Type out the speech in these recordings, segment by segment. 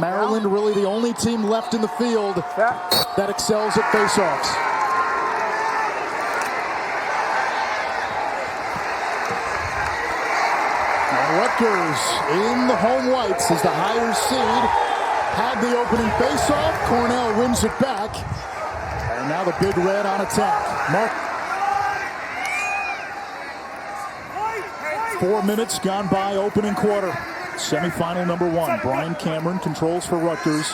Maryland really the only team left in the field that excels at faceoffs. Now Rutgers in the home whites is the higher seed. Had the opening faceoff. Cornell wins it back. And now the Big Red on attack. Mark. 4 minutes gone by opening quarter. Semifinal number 1. Brian Cameron controls for Rutgers.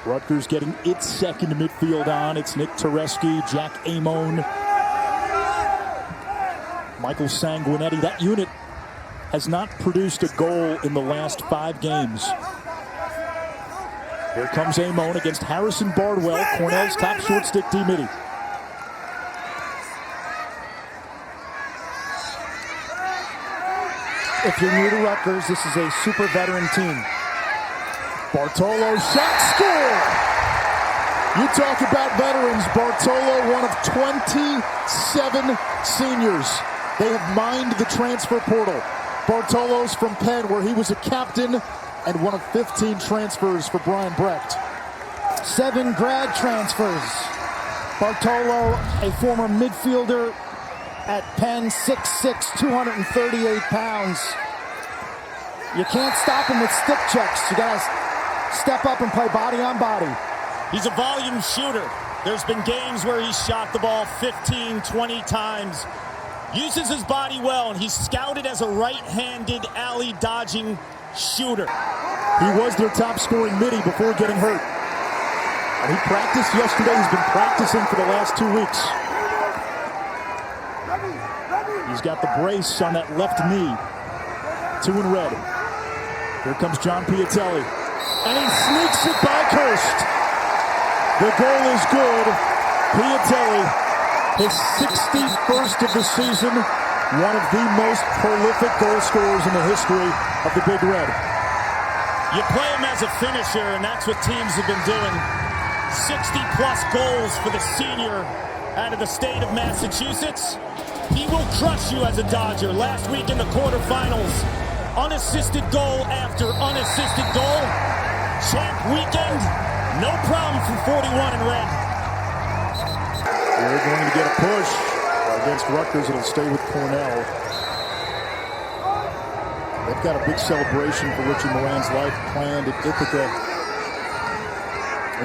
Rutgers getting its second midfield on. It's Nick Tereski, Jack Amon, Michael Sanguinetti. That unit has not produced a goal in the last 5 games. Here comes Amon against Harrison Bardwell, Cornell's top short stick D-Midi. If you're new to Rutgers, this is a super veteran team. Bartolo shot, score! You talk about veterans. Bartolo, one of 27 seniors. They have mined the transfer portal. Bartolo's from Penn, where he was a captain and one of 15 transfers for Brian Brecht. 7 grad transfers. Bartolo, a former midfielder at Penn, 6'6", 238 pounds. You can't stop him with stick checks. You gotta step up and play body on body. He's a volume shooter. There's been games where he's shot the ball 15, 20 times. Uses his body well, and he's scouted as a right-handed alley dodging shooter. He was their top scoring midi before getting hurt. And he practiced yesterday. He's been practicing for the last 2 weeks. He's got the brace on that left knee. 2 in red. Here comes John Piatelli. And he sneaks it by Kirst. The goal is good. Piatelli, his 61st of the season. One of the most prolific goal scorers in the history of the Big Red. You play him as a finisher, and that's what teams have been doing. 60-plus goals for the senior out of the state of Massachusetts. He will crush you as a Dodger. Last week in the quarterfinals, unassisted goal after unassisted goal. Champ weekend, no problem for 41 in red. They're going to get a push against Rutgers. It'll stay with Cornell. They've got a big celebration for Richie Moran's life planned at Ithaca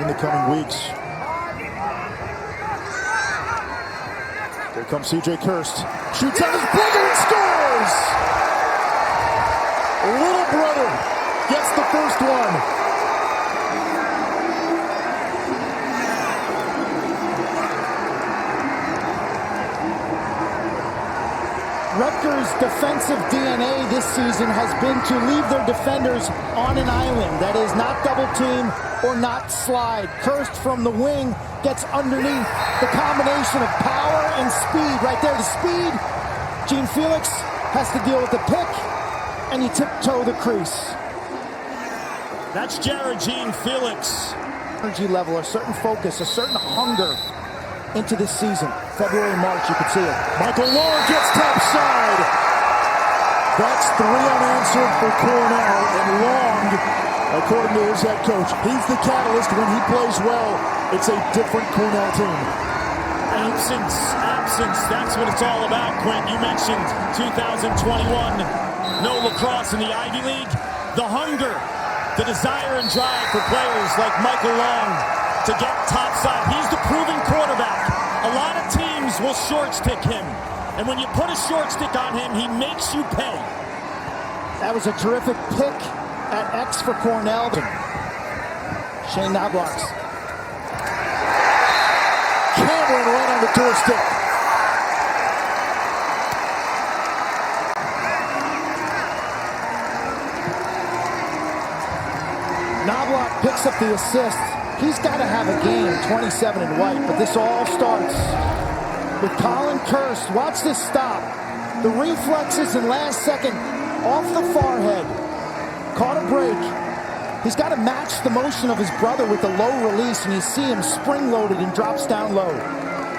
in the coming weeks. Here comes C.J. Kirst. Shoots out his brother and scores! Little brother gets the first one. Rutgers' defensive DNA this season has been to leave their defenders on an island. That is, not double team or not slide. Kirst from the wing gets underneath. The combination of power and speed right there. The speed, Gene Felix has to deal with the pick, and you tiptoe the crease. That's Jared Gene Felix. Energy level, a certain focus, a certain hunger into this season. February, March, you could see it. Michael Long gets top side. That's 3 unanswered for Cornell, and Long, according to his head coach, he's the catalyst. When he plays well, it's a different Cornell team. Absence, that's what it's all about, Quint. You mentioned 2021, no lacrosse in the Ivy League. The hunger, the desire and drive for players like Michael Long to get topside. He's the proven quarterback. A lot of teams will short stick him. And when you put a short stick on him, he makes you pay. That was a terrific pick at X for Cornell. Shane Knobloch's. Cameron right on the doorstep. Knobloch picks up the assist. He's got to have a game, 27 in white, but this all starts with Colin Kirst. Watch this stop. The reflexes in last second off the forehead. Caught a break. He's got to match the motion of his brother with the low release, and you see him spring-loaded and drops down low.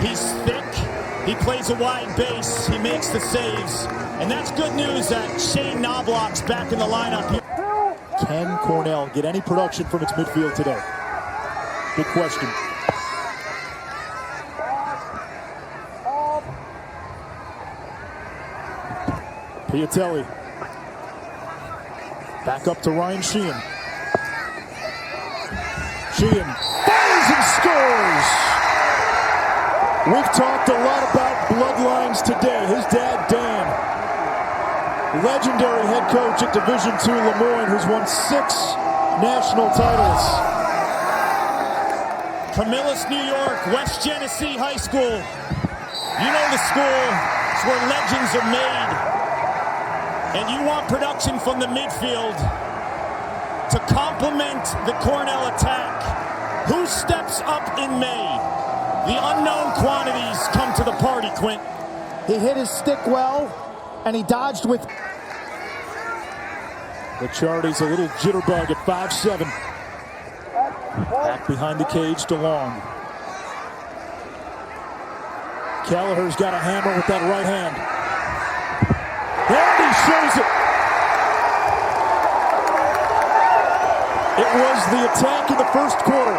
He's thick. He plays a wide base. He makes the saves. And that's good news that Shane Knobloch's back in the lineup here. Can Cornell get any production from its midfield today? Big question. Piatelli. Back up to Ryan Sheehan. Sheehan fires and scores! We've talked a lot about bloodlines today. His dad, Dan, legendary head coach at Division II Lemoyne, who's won 6 national titles. Camillus, New York, West Genesee High School. You know the school. It's where legends are made. And you want production from the midfield to complement the Cornell attack. Who steps up in May? The unknown quantities come to the party, Quint. He hit his stick well, and he dodged with... Licciardi's a little jitterbug at 5'7". Back behind the cage to Long. Kelleher's got a hammer with that right hand. And he shows it. It was the attack in the first quarter.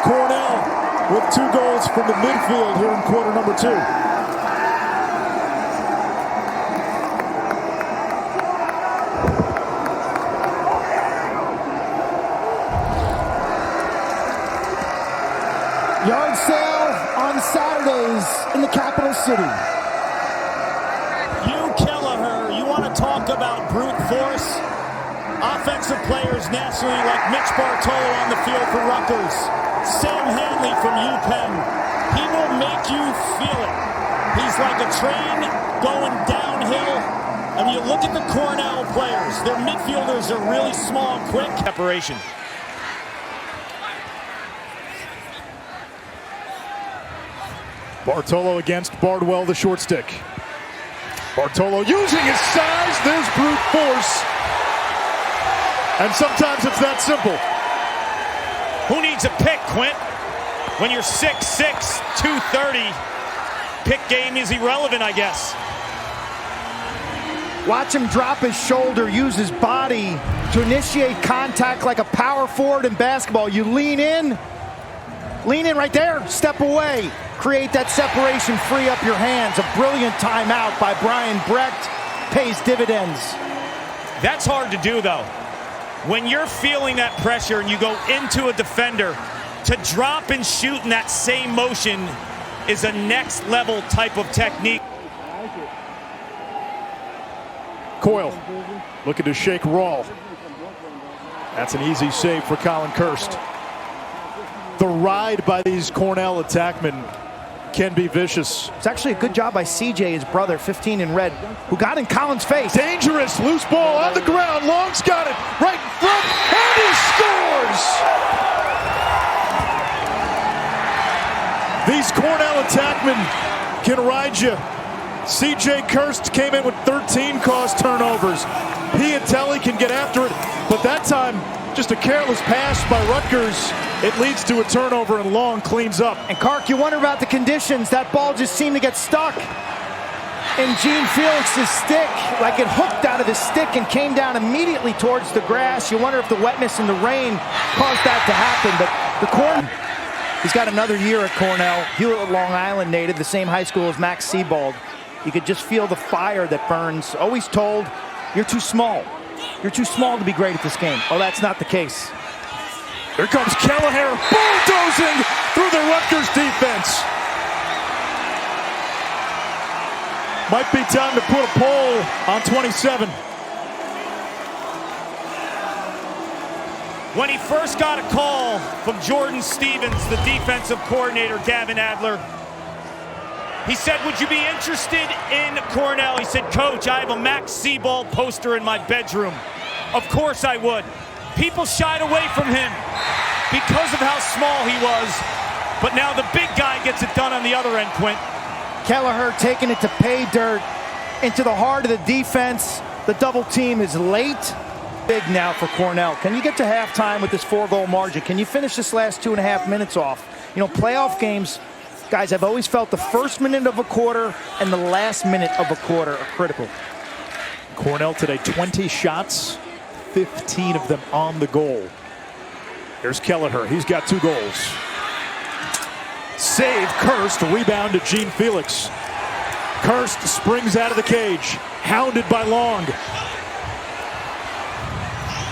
Cornell with 2 goals from the midfield here in quarter number 2. Yard sale on Saturdays in the capital city. Kelleher, you want to talk about brute force? Offensive players nationally like Mitch Bartolo on the field for Rutgers. Sam Hanley from UPenn. He will make you feel it. He's like a train going downhill. And you look at the Cornell players. Their midfielders are really small and quick. Separation. Bartolo against Bardwell, the short stick. Bartolo using his size. There's brute force. And sometimes it's that simple. Who needs a pick, Quint? When you're 6'6", 230, pick game is irrelevant, I guess. Watch him drop his shoulder, use his body to initiate contact like a power forward in basketball. You lean in right there, step away. Create that separation, free up your hands. A brilliant timeout by Brian Brecht pays dividends. That's hard to do, though. When you're feeling that pressure and you go into a defender, to drop and shoot in that same motion is a next level type of technique. Coyle looking to shake Rawl. That's an easy save for Colin Kirst. The ride by these Cornell attackmen can be vicious. It's actually a good job by CJ, his brother, 15 in red, who got in Colin's face. Dangerous, loose ball on the ground. Long's got it right in front, and he scores! These Cornell attackmen can ride you. CJ Kirst came in with 13 caused turnovers. Piatelli can get after it, but that time, just a careless pass by Rutgers. It leads to a turnover, and Long cleans up. And Kark, you wonder about the conditions. That ball just seemed to get stuck in Gene Felix's stick, like it hooked out of his stick and came down immediately towards the grass. You wonder if the wetness and the rain caused that to happen. But the he's got another year at Cornell. Hewlett, Long Island native, the same high school as Max Sebald. You could just feel the fire that burns. Always told, you're too small. You're too small to be great at this game. Oh, that's not the case. Here comes Kelleher, bulldozing through the Rutgers defense. Might be time to put a poll on 27. When he first got a call from Jordan Stevens, the defensive coordinator, Gavin Adler, he said, would you be interested in Cornell? He said, Coach, I have a Max Sebald poster in my bedroom. Of course I would. People shied away from him because of how small he was. But now the big guy gets it done on the other end, Quint. Kelleher taking it to pay dirt into the heart of the defense. The double team is late. Big now for Cornell. Can you get to halftime with this 4-goal margin? Can you finish this last 2.5 minutes off? You know, playoff games, Guys, I've always felt the first minute of a quarter and the last minute of a quarter are critical. Cornell today, 20 shots, 15 of them on the goal. Here's Kelleher. He's got 2 goals. Save, Kirst. Rebound to Gene Felix. Kirst springs out of the cage, hounded by Long.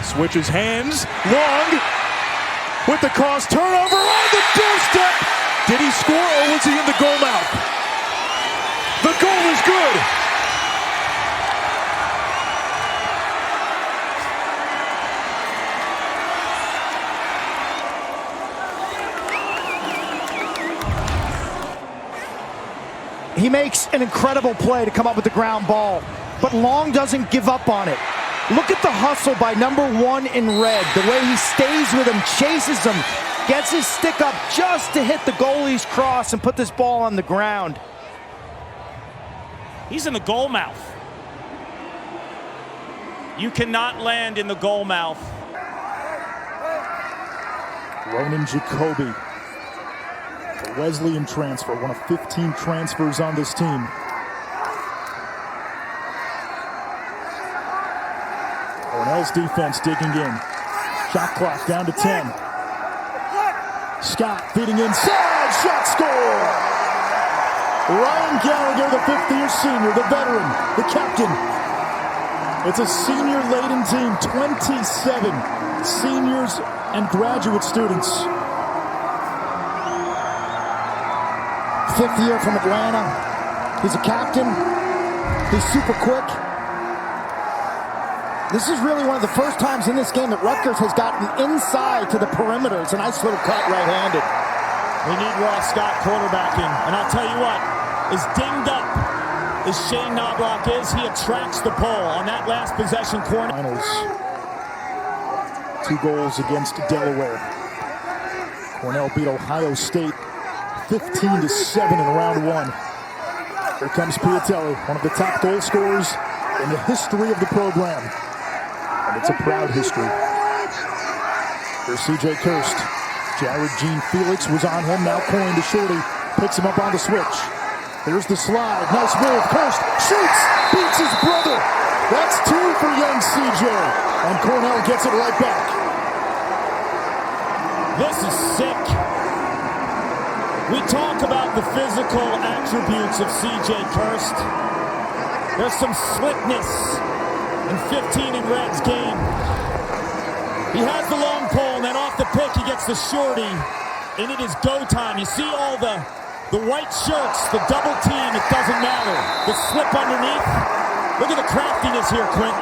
Switches hands. Long with the cross turnover on the doorstep. Did he score or was he in the goal mouth? The goal is good. He makes an incredible play to come up with the ground ball, but Long doesn't give up on it. Look at the hustle by #1 in red. The way he stays with him, chases him, gets his stick up just to hit the goalie's cross and put this ball on the ground. He's in the goal mouth. You cannot land in the goal mouth. Ronan Jacoby, the Wesleyan transfer, one of 15 transfers on this team. Cornell's defense digging in. Shot clock down to 10. Scott feeding inside. Shot score! Ryan Gallagher, the 5th-year senior, the veteran, the captain. It's a senior-laden team, 27 seniors and graduate students. 5th year from Atlanta. He's a captain. He's super quick. This is really one of the first times in this game that Rutgers has gotten inside to the perimeter. It's a nice little cut right-handed. We need Ross Scott quarterbacking. And I'll tell you what, as dinged up as Shane Knobloch is, he attracts the pole on that last possession corner. Finals. 2 goals against Delaware. Cornell beat Ohio State 15-7 in round 1. Here comes Piatelli, one of the top goal scorers in the history of the program. And it's a proud history. Here's C.J. Kirst. Jared Gene Felix was on him, now coined to Shorty. Picks him up on the switch. Here's the slide. Nice move. Kirst shoots. Beats his brother. That's 2 for young C.J. And Cornell gets it right back. This is sick. We talk about the physical attributes of C.J. Kirst. There's some slickness in 15 in Red's game. He has the long pole, and then off the pick, he gets the shorty, and it is go time. You see all the white shirts, the double team, it doesn't matter. The slip underneath. Look at the craftiness here, Quint.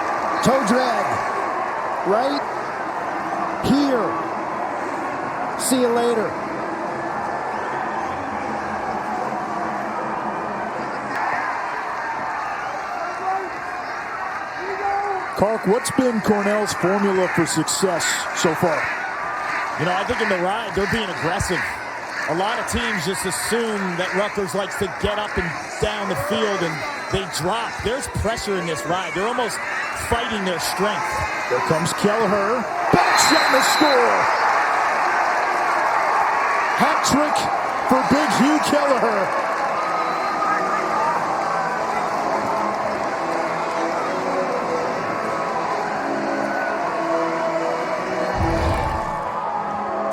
Toe drag. Right here. See you later. Kark, what's been Cornell's formula for success so far? You know, I think in the ride, they're being aggressive. A lot of teams just assume that Rutgers likes to get up and down the field, and they drop. There's pressure in this ride. They're almost fighting their strength. There comes Kelleher. Back shot and a score. Hat trick for Big Hugh Kelleher.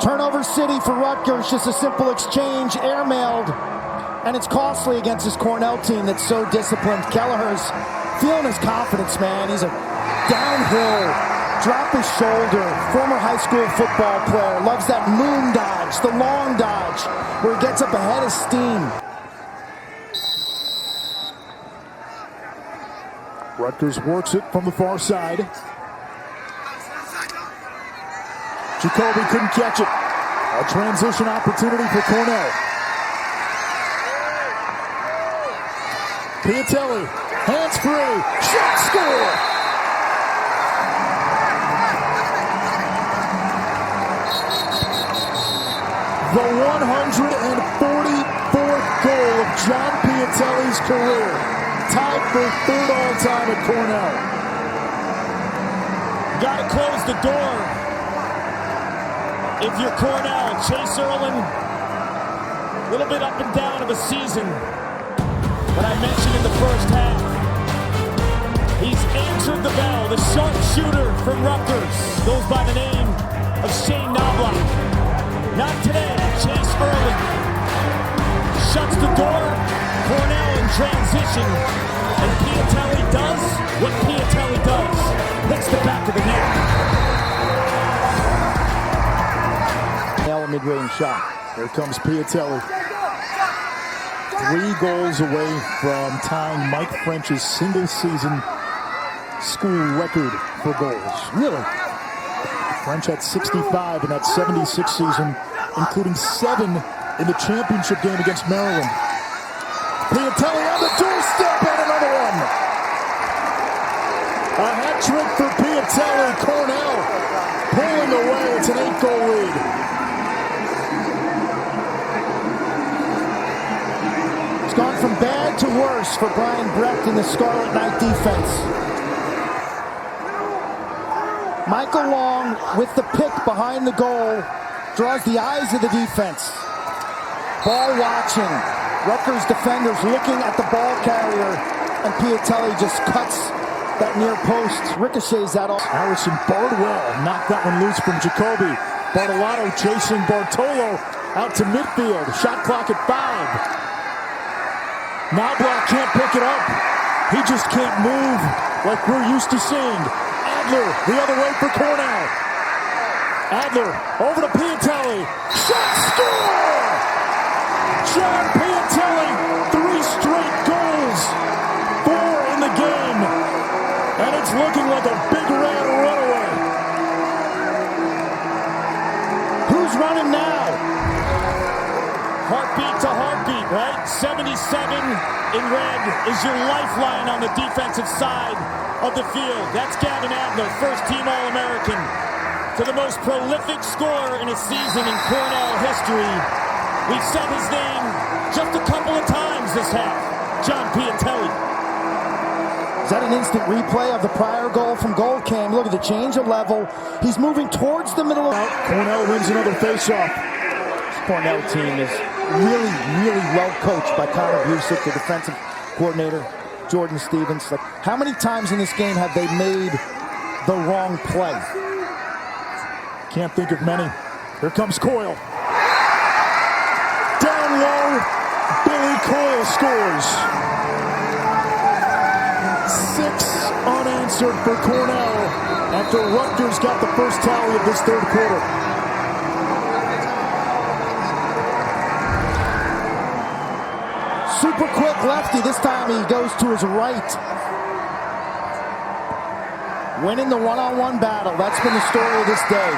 Turnover city for Rutgers, just a simple exchange, airmailed, and it's costly against this Cornell team that's so disciplined. Kelleher's feeling his confidence, man. He's a downhill, drop his shoulder, former high school football player, loves that moon dodge, the long dodge, where he gets up ahead of steam. Rutgers works it from the far side. Jacoby couldn't catch it. A transition opportunity for Cornell. Piatelli, hands free, shot score! The 144th goal of John Piatelli's career. Tied for 3rd all-time at Cornell. Gotta close the door. If you're Cornell, Chase Erlin, little bit up and down of a season that I mentioned in the first half. He's answered the bell. The sharpshooter from Rutgers goes by the name of Shane Knobloch. Not today. Chase early. Shuts the door. Cornell in transition. And Piatelli does what Piatelli does. Hits the back of the net. Now a mid-range shot. Here comes Piatelli. 3 goals away from tying Mike French's single-season school record for goals. Really? French had 65 in that 76 season, including 7 in the championship game against Maryland. Piatelli on the doorstep and another one. A hat trick for Piatelli. Cornell pulling away. It's an 8-goal lead. It's gone from bad to worse for Brian Brecht in the Scarlet Knight defense. Michael Long with the pick behind the goal draws the eyes of the defense. Ball watching. Rutgers defenders looking at the ball carrier, and Piatelli just cuts that near post. Ricochets that off. Harrison Bardwell knocked that one loose from Jacoby. Bartolotto chasing Bartolo out to midfield. Shot clock at 5. Knobloch can't pick it up. He just can't move like we're used to seeing. Adler the other way for Cornell. Adler over to Piatelli. Shot, score! John Piatelli, 3 straight goals. 4 in the game. And it's looking like a big red runaway. Who's running now? Heartbeat to heartbeat, right? 77 in red is your lifeline on the defensive side of the field. That's Gavin Adler, first-team All-American, to the most prolific scorer in a season in Cornell history. We've said his name just a couple of times this half. John Piatelli. Is that an instant replay of the prior goal from goal cam? Look at the change of level. He's moving towards the middle. Cornell wins another faceoff. This Cornell team is really, really well coached by Connor Busick, the defensive coordinator, Jordan Stevens. Like, how many times in this game have they made the wrong play? Can't think of many. Here comes Coyle. Down low, Billy Coyle scores. 6 unanswered for Cornell after Rutgers got the first tally of this third quarter. Super quick lefty. This time he goes to his right. Winning the one-on-one battle. That's been the story of this day.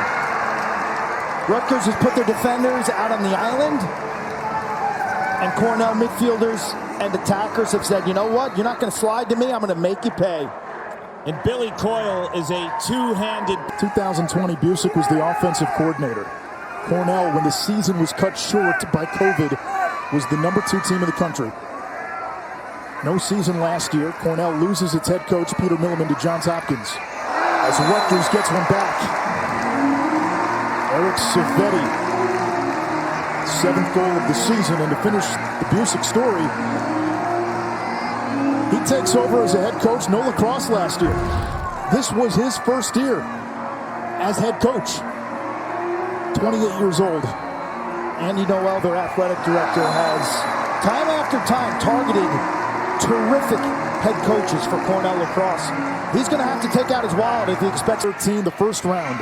Rutgers has put their defenders out on the island, and Cornell midfielders and attackers have said, you know what? You're not going to slide to me. I'm going to make you pay. And Billy Coyle is a two-handed. 2020, Busick was the offensive coordinator. Cornell, when the season was cut short by COVID, was the number 2 team in the country. No season last year. Cornell loses its head coach, Peter Milliman, to Johns Hopkins. As Rutgers gets one back. Eric Savetti, 7th goal of the season, and to finish the Busick story, he takes over as a head coach, no lacrosse last year. This was his first year as head coach. 28 years old. Andy Noel, their athletic director, has time after time targeted terrific head coaches for Cornell lacrosse. He's going to have to take out his wallet if he expects 13 the first round.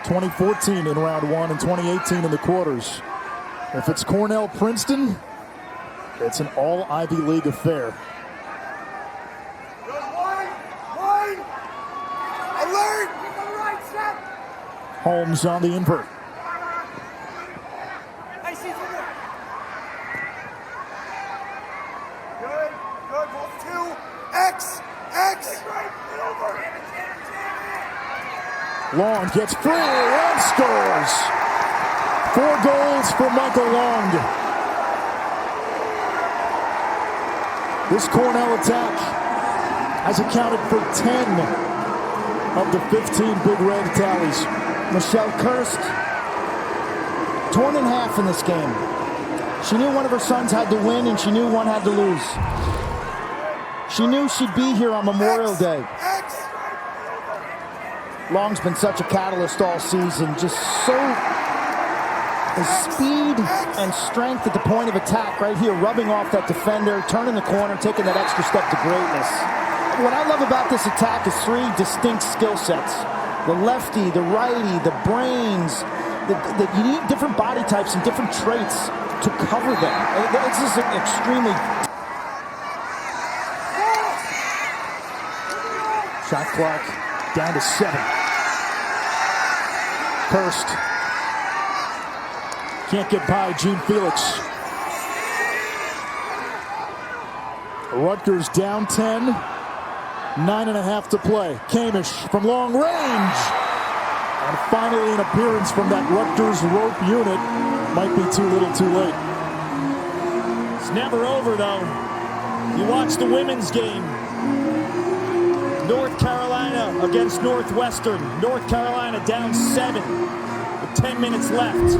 2014 in round 1 and 2018 in the quarters. If it's Cornell-Princeton, it's an all-Ivy League affair. Alert! Holmes on the invert. Good, good, 2, X. Long gets free and scores. 4 goals for Michael Long. This Cornell attack has accounted for 10 of the 15 Big Red tallies. Michelle Kirst torn in half in this game. She knew one of her sons had to win, and she knew one had to lose. She knew she'd be here on Memorial Day. Long's been such a catalyst all season, just so his speed and strength at the point of attack right here, rubbing off that defender, turning the corner, taking that extra step to greatness. What I love about this attack is three distinct skill sets. The lefty, the righty, the brains. You need different body types and different traits to cover them. It's just extremely... Shot clock down to 7. Hurst can't get by Gene Felix. Rutgers down 10. 9.5 to play. Kamish from long range. And finally an appearance from that Rutgers rope unit. Might be too little too late. It's never over though. You watch the women's game. North Carolina against Northwestern. North Carolina down 7 with 10 minutes left.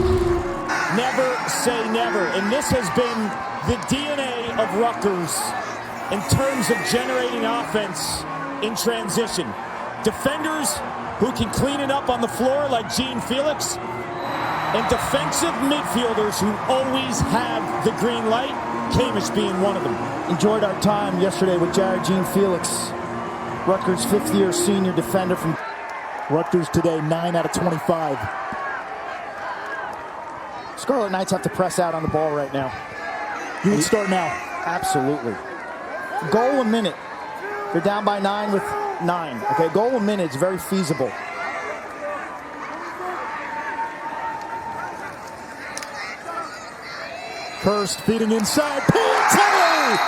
Never say never. And this has been the DNA of Rutgers in terms of generating offense in transition. Defenders who can clean it up on the floor like Gene Felix, and defensive midfielders who always have the green light, Kamish being one of them. Enjoyed our time yesterday with Jared Gene Felix, Rutgers' 5th-year senior defender from Rutgers today, 9 out of 25. Scarlet Knights have to press out on the ball right now. You would start now. Absolutely. Goal a minute. They're down by 9 with 9. Okay, goal a minute is very feasible. Hurst feeding inside. Piatelli!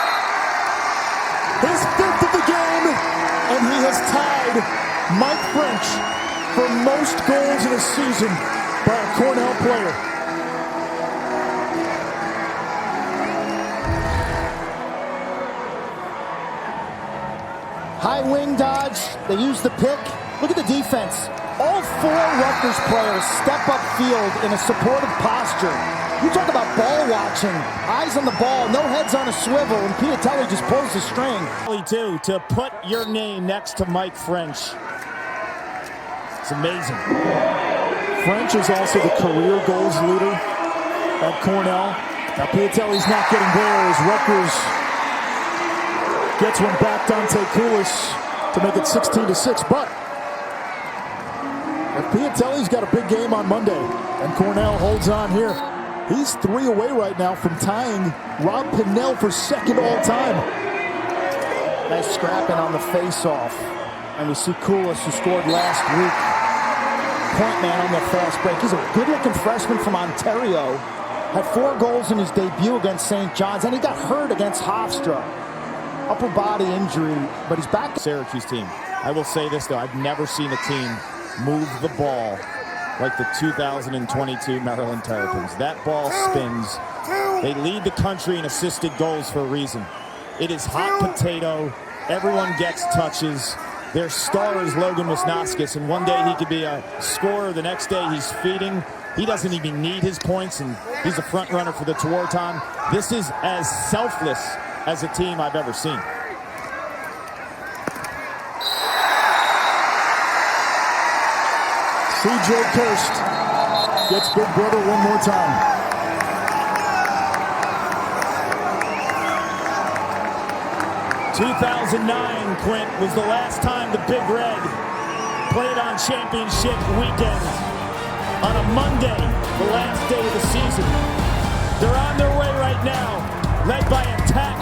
His 5th of the game, and he has tied Mike French for most goals in a season by a Cornell player. High wing dodge. They use the pick. Look at the defense. All 4 Rutgers players step up field in a supportive posture. You talk about ball watching. Eyes on the ball, no heads on a swivel, and Piatelli just pulls the string. Too, to put your name next to Mike French. It's amazing. French is also the career goals leader at Cornell. Now Piatelli's not getting there as Rutgers gets one back. Dante Koulis to make it 16-6. But Piatelli's got a big game on Monday, and Cornell holds on here. He's 3 away right now from tying Rob Pinnell for 2nd all-time. Nice scrapping on the face-off. And we see Koulis, who scored last week. Point man on the fast break. He's a good-looking freshman from Ontario. Had 4 goals in his debut against St. John's, and he got hurt against Hofstra. Upper body injury, but he's back. Syracuse team. I will say this, though. I've never seen a team move the ball like the 2022 Maryland Terrapins. That ball spins. They lead the country in assisted goals for a reason. It is hot potato. Everyone gets touches. Their star is Logan Wisnauskas, and one day he could be a scorer. The next day he's feeding. He doesn't even need his points, and he's a front runner for the Tewaaraton. This is as selfless as a team I've ever seen. C.J. Kirst gets Big Brother one more time. "2009, Quint, was the last time the Big Red played on championship weekend. On a Monday, the last day of the season. They're on their way right now, led by Attack.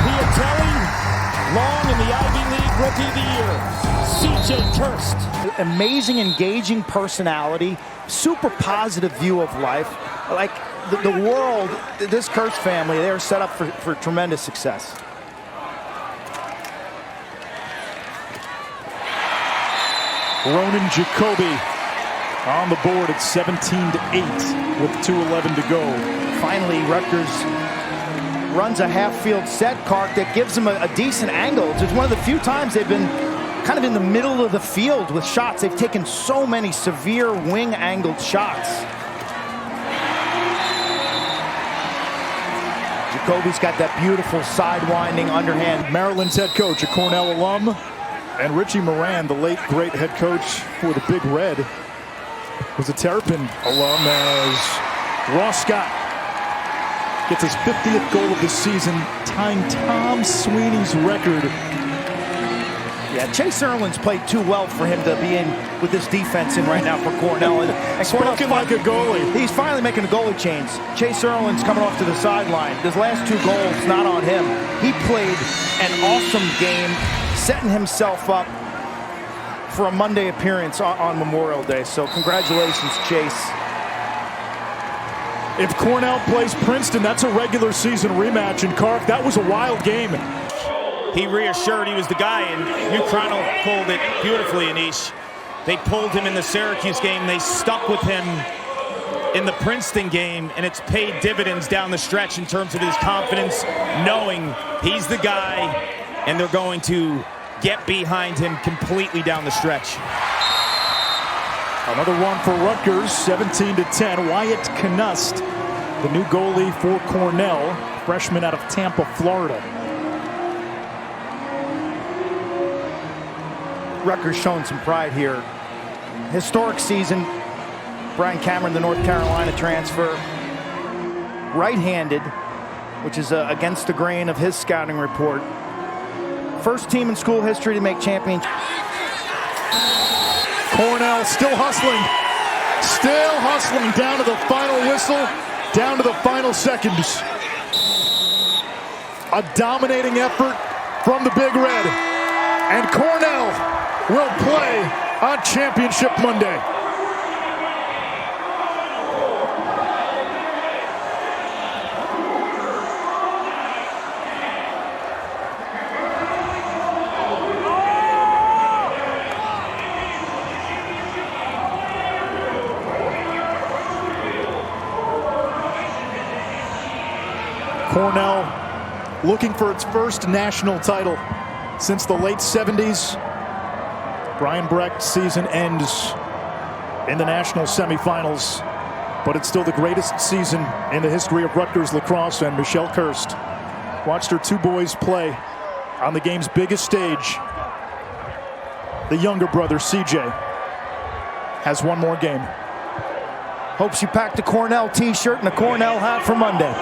Piatelli, Long in the Ivy League Rookie of the Year. C.J. Kirst. Amazing, engaging personality, super positive view of life. Like the world, this Kirst family, they are set up for tremendous success. Ronan Jacoby on the board at 17-8 with 2:11 to go. Finally, Rutgers runs a half-field set, Kark, that gives them a decent angle. It's one of the few times they've been kind of in the middle of the field with shots. They've taken so many severe wing-angled shots. Kobe's got that beautiful side-winding underhand. Maryland's head coach, a Cornell alum, and Richie Moran, the late great head coach for the Big Red, was a Terrapin alum, as Ross Scott gets his 50th goal of the season, tying Tom Sweeney's record. Yeah, Chase Erlin's played too well for him to be in with this defense in right now for Cornell. And Spoken like a goalie. He's finally making a goalie change. Chase Erlin's coming off to the sideline. His last 2 goals, not on him. He played an awesome game, setting himself up for a Monday appearance on Memorial Day. So congratulations, Chase. If Cornell plays Princeton, that's a regular season rematch. And Kark, that was a wild game. He reassured he was the guy, and you chronicled it beautifully, Anish. They pulled him in the Syracuse game. They stuck with him in the Princeton game, and it's paid dividends down the stretch in terms of his confidence, knowing he's the guy, and they're going to get behind him completely down the stretch. Another one for Rutgers, 17-10. Wyatt Knust, the new goalie for Cornell, freshman out of Tampa, Florida. Rutgers showing some pride here. Historic season. Brian Cameron, the North Carolina transfer, right-handed, which is against the grain of his scouting report. First team in school history to make championship. Cornell still hustling down to the final whistle, down to the final seconds. A dominating effort from the Big Red, and Cornell will play on Championship Monday. Cornell looking for its first national title since the late 70s. Brian Brecht's season ends in the national semifinals, but it's still the greatest season in the history of Rutgers Lacrosse, and Michelle Kirst watched her 2 boys play on the game's biggest stage. The younger brother, CJ, has one more game. Hopes you packed a Cornell t-shirt and a Cornell hat for Monday.